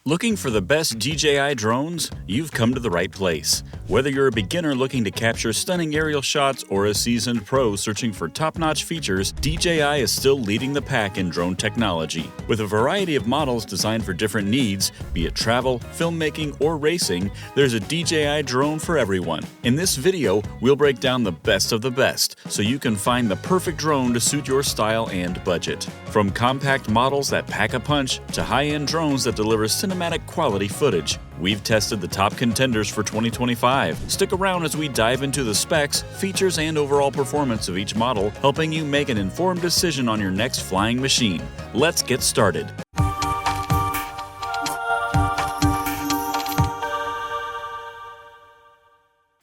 Looking for the best DJI drones? You've come to the right place. Whether you're a beginner looking to capture stunning aerial shots or a seasoned pro searching for top-notch features, DJI is still leading the pack in drone technology. With a variety of models designed for different needs, be it travel, filmmaking, or racing, there's a DJI drone for everyone. In this video, we'll break down the best of the best, so you can find the perfect drone to suit your style and budget. From compact models that pack a punch to high-end drones that deliver cinematic quality footage, we've tested the top contenders for 2025. Stick around as we dive into the specs, features, and overall performance of each model, helping you make an informed decision on your next flying machine. Let's get started.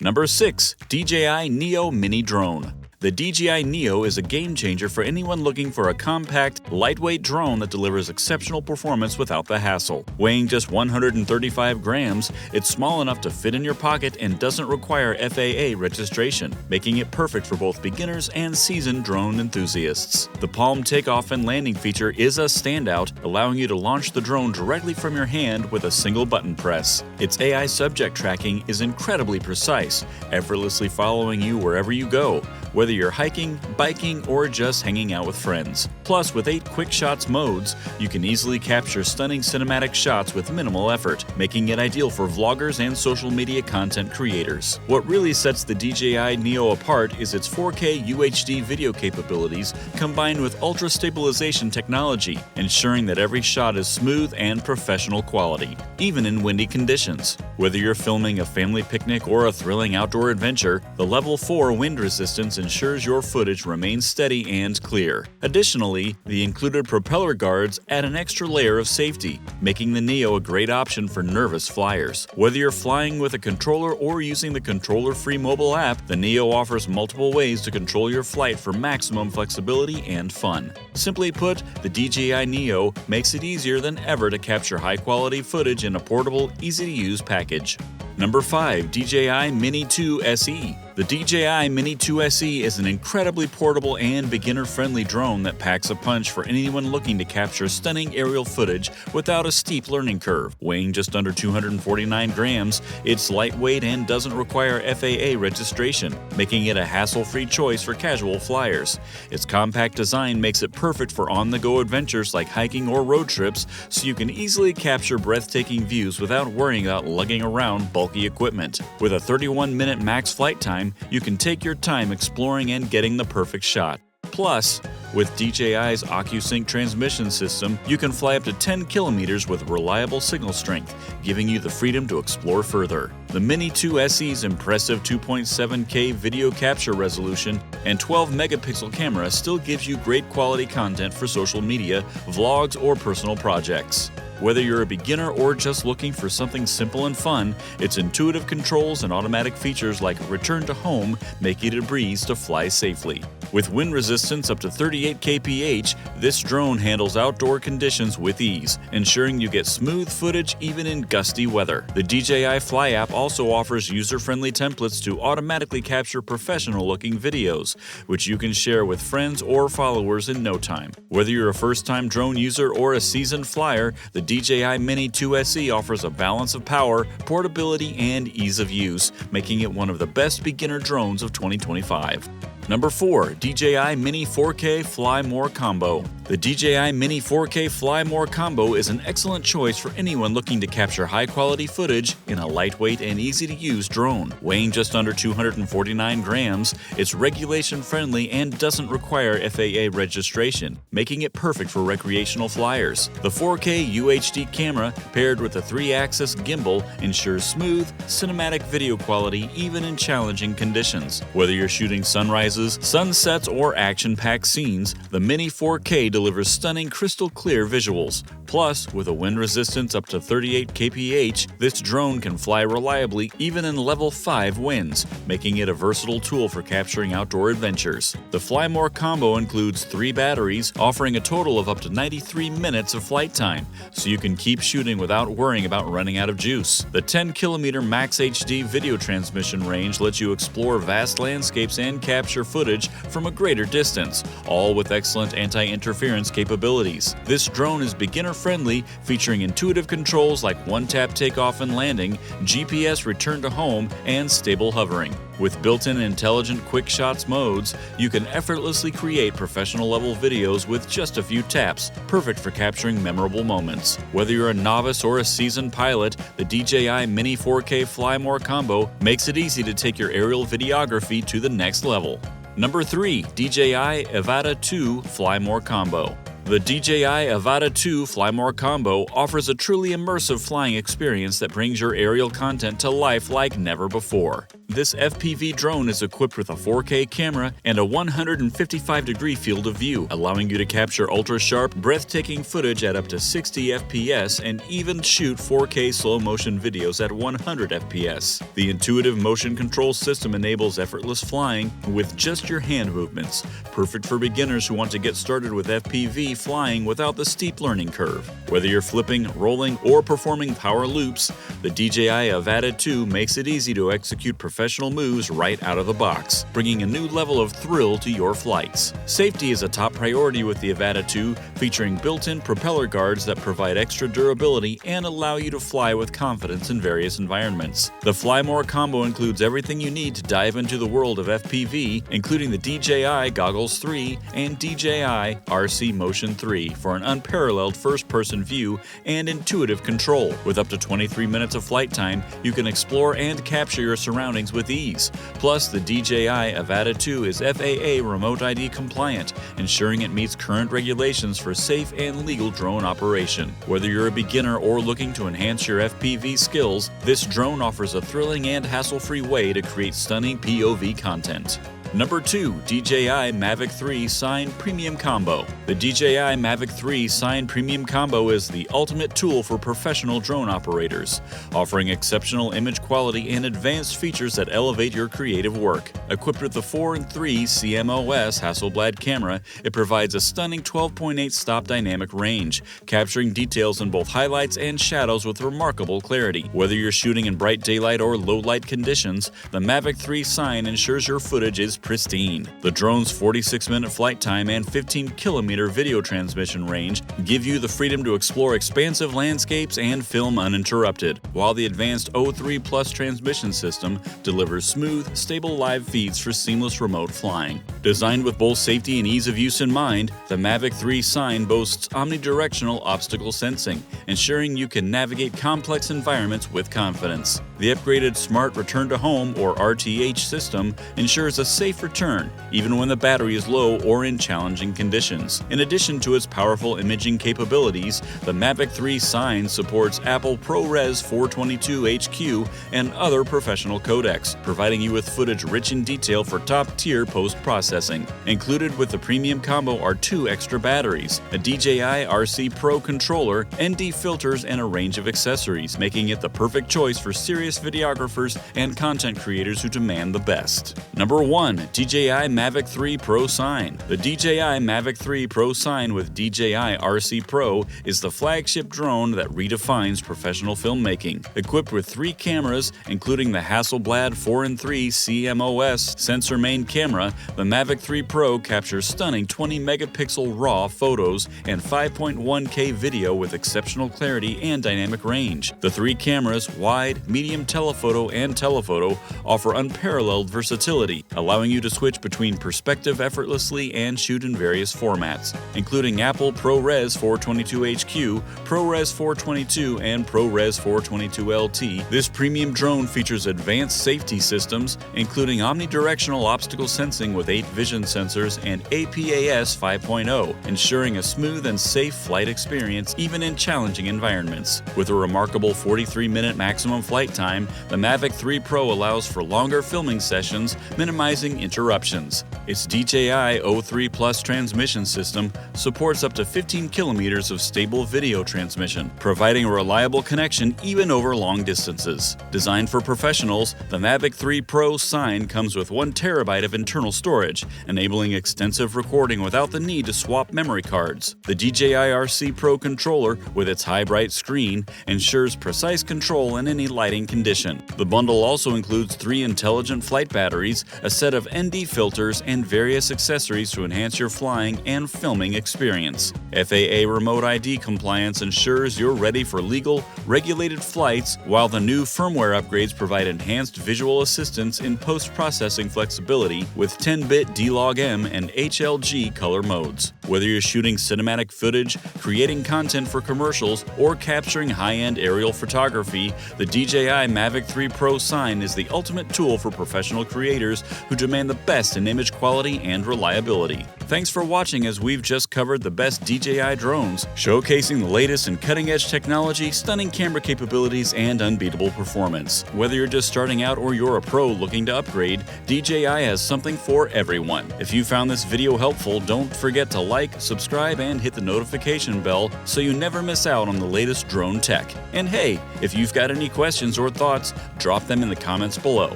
Number 6. DJI Neo Mini Drone. The DJI Neo is a game-changer for anyone looking for a compact, lightweight drone that delivers exceptional performance without the hassle. Weighing just 135 grams, it's small enough to fit in your pocket and doesn't require FAA registration, making it perfect for both beginners and seasoned drone enthusiasts. The palm takeoff and landing feature is a standout, allowing you to launch the drone directly from your hand with a single button press. Its AI subject tracking is incredibly precise, effortlessly following you wherever you go, whether you're hiking, biking, or just hanging out with friends. Plus, with 8 quick shots modes, you can easily capture stunning cinematic shots with minimal effort, making it ideal for vloggers and social media content creators. What really sets the DJI Neo apart is its 4K UHD video capabilities combined with ultra stabilization technology, ensuring that every shot is smooth and professional quality, even in windy conditions. Whether you're filming a family picnic or a thrilling outdoor adventure, the Level 4 wind resistance ensures your footage remains steady and clear. Additionally, the included propeller guards add an extra layer of safety, making the Neo a great option for nervous flyers. Whether you're flying with a controller or using the controller-free mobile app, the Neo offers multiple ways to control your flight for maximum flexibility and fun. Simply put, the DJI Neo makes it easier than ever to capture high-quality footage in a portable, easy-to-use package. Number 5. DJI Mini 2 SE. The DJI Mini 2 SE is an incredibly portable and beginner-friendly drone that packs a punch for anyone looking to capture stunning aerial footage without a steep learning curve. Weighing just under 249 grams, it's lightweight and doesn't require FAA registration, making it a hassle-free choice for casual flyers. Its compact design makes it perfect for on-the-go adventures like hiking or road trips, so you can easily capture breathtaking views without worrying about lugging around bulky equipment. With a 31-minute max flight time, you can take your time exploring and getting the perfect shot. Plus, with DJI's OcuSync transmission system, you can fly up to 10 kilometers with reliable signal strength, giving you the freedom to explore further. The Mini 2 SE's impressive 2.7K video capture resolution and 12-megapixel camera still gives you great quality content for social media, vlogs, or personal projects. Whether you're a beginner or just looking for something simple and fun, its intuitive controls and automatic features like Return to Home make it a breeze to fly safely. With wind resistance up to 38 kph, this drone handles outdoor conditions with ease, ensuring you get smooth footage even in gusty weather. The DJI Fly app also offers user-friendly templates to automatically capture professional-looking videos, which you can share with friends or followers in no time. Whether you're a first-time drone user or a seasoned flyer, the DJI Mini 2 SE offers a balance of power, portability, and ease of use, making it one of the best beginner drones of 2025. Number 4. DJI Mini 4K Fly More Combo. The DJI Mini 4K Fly More Combo is an excellent choice for anyone looking to capture high-quality footage in a lightweight and easy-to-use drone. Weighing just under 249 grams, it's regulation-friendly and doesn't require FAA registration, making it perfect for recreational flyers. The 4K UHD camera, paired with a 3-axis gimbal, ensures smooth, cinematic video quality even in challenging conditions. Whether you're shooting sunrises, sunsets, or action-packed scenes, the Mini 4K delivers stunning crystal-clear visuals. Plus, with a wind resistance up to 38 kph, this drone can fly reliably even in level 5 winds, making it a versatile tool for capturing outdoor adventures. The Fly More combo includes 3 batteries, offering a total of up to 93 minutes of flight time, so you can keep shooting without worrying about running out of juice. The 10km Max HD video transmission range lets you explore vast landscapes and capture footage from a greater distance, all with excellent anti-interference interference capabilities. This drone is beginner-friendly, featuring intuitive controls like one-tap takeoff and landing, GPS return to home, and stable hovering. With built-in intelligent quick shots modes, you can effortlessly create professional-level videos with just a few taps, perfect for capturing memorable moments. Whether you're a novice or a seasoned pilot, the DJI Mini 4K Fly More combo makes it easy to take your aerial videography to the next level. Number 3. DJI Avata 2 Fly More combo. The DJI Avata 2 Fly More combo offers a truly immersive flying experience that brings your aerial content to life like never before. This FPV drone is equipped with a 4K camera and a 155-degree field of view, allowing you to capture ultra-sharp, breathtaking footage at up to 60 FPS and even shoot 4K slow-motion videos at 100 FPS. The intuitive motion control system enables effortless flying with just your hand movements, perfect for beginners who want to get started with FPV flying without the steep learning curve. Whether you're flipping, rolling, or performing power loops, the DJI Avata 2 makes it easy to execute professional moves right out of the box, bringing a new level of thrill to your flights. Safety is a top priority with the Avata 2, featuring built-in propeller guards that provide extra durability and allow you to fly with confidence in various environments. The Fly More combo includes everything you need to dive into the world of FPV, including the DJI Goggles 3 and DJI RC Motion 3 for an unparalleled first-person view and intuitive control. With up to 23 minutes of flight time, you can explore and capture your surroundings with ease. Plus, the DJI Avata 2 is FAA Remote ID compliant, ensuring it meets current regulations for safe and legal drone operation. Whether you're a beginner or looking to enhance your FPV skills, this drone offers a thrilling and hassle-free way to create stunning POV content. Number 2. DJI Mavic 3 Sign Premium Combo. The DJI Mavic 3 Sign Premium Combo is the ultimate tool for professional drone operators, offering exceptional image quality and advanced features that elevate your creative work. Equipped with the 4:3 CMOS Hasselblad camera, it provides a stunning 12.8 stop dynamic range, capturing details in both highlights and shadows with remarkable clarity. Whether you're shooting in bright daylight or low light conditions, the Mavic 3 Sign ensures your footage is pristine. The drone's 46-minute flight time and 15-kilometer video transmission range give you the freedom to explore expansive landscapes and film uninterrupted, while the advanced O3 Plus transmission system delivers smooth, stable live feeds for seamless remote flying. Designed with both safety and ease of use in mind, the Mavic 3 Sign boasts omnidirectional obstacle sensing, ensuring you can navigate complex environments with confidence. The upgraded Smart Return to Home, or RTH system, ensures a safe return, even when the battery is low or in challenging conditions. In addition to its powerful imaging capabilities, the Mavic 3 Sign supports Apple ProRes 422 HQ and other professional codecs, providing you with footage rich in detail for top-tier post-processing. Included with the premium combo are 2 extra batteries, a DJI RC Pro controller, ND filters, and a range of accessories, making it the perfect choice for serious videographers and content creators who demand the best. Number 1. DJI Mavic 3 Pro Sign. The DJI Mavic 3 Pro Sign with DJI RC Pro is the flagship drone that redefines professional filmmaking. Equipped with 3 cameras, including the Hasselblad 4:3 CMOS sensor main camera, the Mavic 3 Pro captures stunning 20-megapixel RAW photos and 5.1K video with exceptional clarity and dynamic range. The 3 cameras, wide, medium telephoto, and telephoto, offer unparalleled versatility, allowing you to switch between perspective effortlessly and shoot in various formats, including Apple ProRes 422 HQ, ProRes 422, and ProRes 422 LT. This premium drone features advanced safety systems, including omnidirectional obstacle sensing with 8 vision sensors and APAS 5.0, ensuring a smooth and safe flight experience even in challenging environments. With a remarkable 43-minute maximum flight time, the Mavic 3 Pro allows for longer filming sessions, minimizing interruptions. Its DJI O3 Plus transmission system supports up to 15 kilometers of stable video transmission, providing a reliable connection even over long distances. Designed for professionals, the Mavic 3 Pro Sign comes with 1 terabyte of internal storage, enabling extensive recording without the need to swap memory cards. The DJI RC Pro controller, with its high bright screen, ensures precise control in any lighting condition. The bundle also includes 3 intelligent flight batteries, a set of of ND filters, and various accessories to enhance your flying and filming experience. FAA Remote ID compliance ensures you're ready for legal, regulated flights, while the new firmware upgrades provide enhanced visual assistance in post-processing flexibility with 10-bit D-Log-M and HLG color modes. Whether you're shooting cinematic footage, creating content for commercials, or capturing high-end aerial photography, the DJI Mavic 3 Pro Sign is the ultimate tool for professional creators who demand the best in image quality and reliability. Thanks for watching as we've just covered the best DJI drones, showcasing the latest in cutting-edge technology, stunning camera capabilities, and unbeatable performance. Whether you're just starting out or you're a pro looking to upgrade, DJI has something for everyone. If you found this video helpful, don't forget to like, subscribe, and hit the notification bell so you never miss out on the latest drone tech. And hey, if you've got any questions or thoughts, drop them in the comments below.